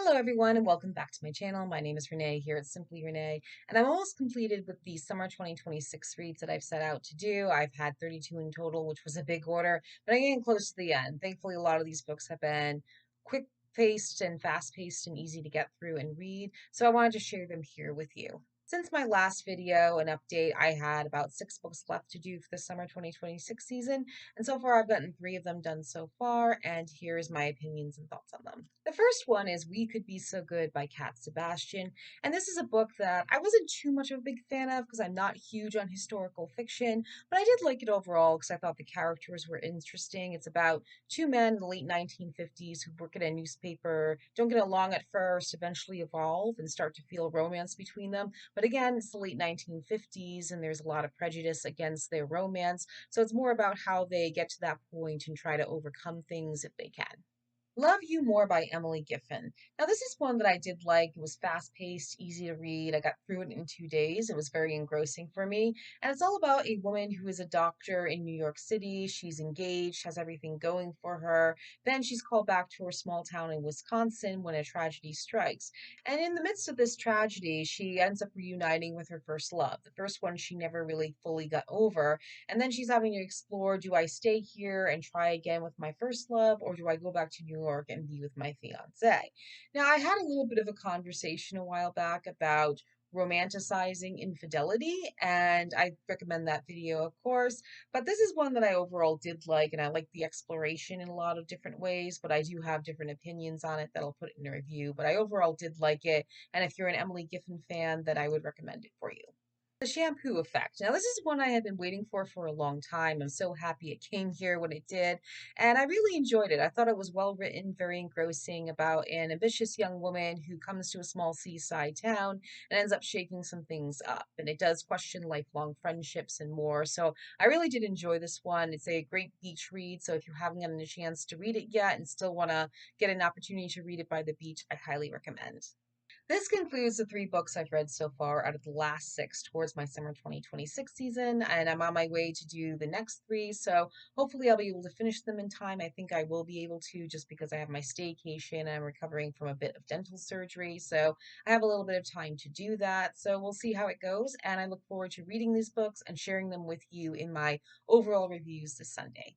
Hello everyone and welcome back to my channel. My name is Renee here at Simply Renee, and I'm almost completed with the summer 2026 reads that I've set out to do. I've had 32 in total, which was a big order, but I'm getting close to the end. Thankfully, a lot of these books have been quick paced and fast paced and easy to get through and read, so I wanted to share them here with you. Since my last video and update, I had about 6 books left to do for the summer 2026 season, and so far I've gotten 3 of them done so far, and here's my opinions and thoughts on them. The first one is We Could Be So Good by Sebastian, and this is a book that I wasn't too much of a big fan of because I'm not huge on historical fiction, but I did like it overall because I thought the characters were interesting. It's about two men in the late 1950s who work at a newspaper, don't get along at first, eventually evolve and start to feel romance between them. But again, it's the late 1950s and there's a lot of prejudice against their romance. So it's more about how they get to that point and try to overcome things if they can. Love You More by Emily Giffin. Now, this is one that I did like. It was fast paced, easy to read. I got through it in 2 days. It was very engrossing for me. And it's all about a woman who is a doctor in New York City. She's engaged, has everything going for her. Then she's called back to her small town in Wisconsin when a tragedy strikes. And in the midst of this tragedy, she ends up reuniting with her first love. The first one she never really fully got over. And then she's having to explore, do I stay here and try again with my first love, or do I go back to New York and be with my fiance? Now, I had a little bit of a conversation a while back about romanticizing infidelity, and I recommend that video, of course. But this is one that I overall did like, and I like the exploration in a lot of different ways, but I do have different opinions on it that I'll put in a review. But I overall did like it, and if you're an Emily Giffin fan, then I would recommend it for you. The Shampoo Effect. Now, this is one I had been waiting for a long time. I'm so happy it came here when it did, and I really enjoyed it. I thought it was well written, very engrossing about an ambitious young woman who comes to a small seaside town and ends up shaking some things up. And it does question lifelong friendships and more. So I really did enjoy this one. It's a great beach read. So if you haven't gotten a chance to read it yet and still want to get an opportunity to read it by the beach, I highly recommend. This concludes the 3 books I've read so far out of the last 6 towards my summer 2026 season, and I'm on my way to do the next 3. So hopefully I'll be able to finish them in time. I think I will be able to just because I have my staycation and I'm recovering from a bit of dental surgery. So I have a little bit of time to do that. So we'll see how it goes, and I look forward to reading these books and sharing them with you in my overall reviews this Sunday.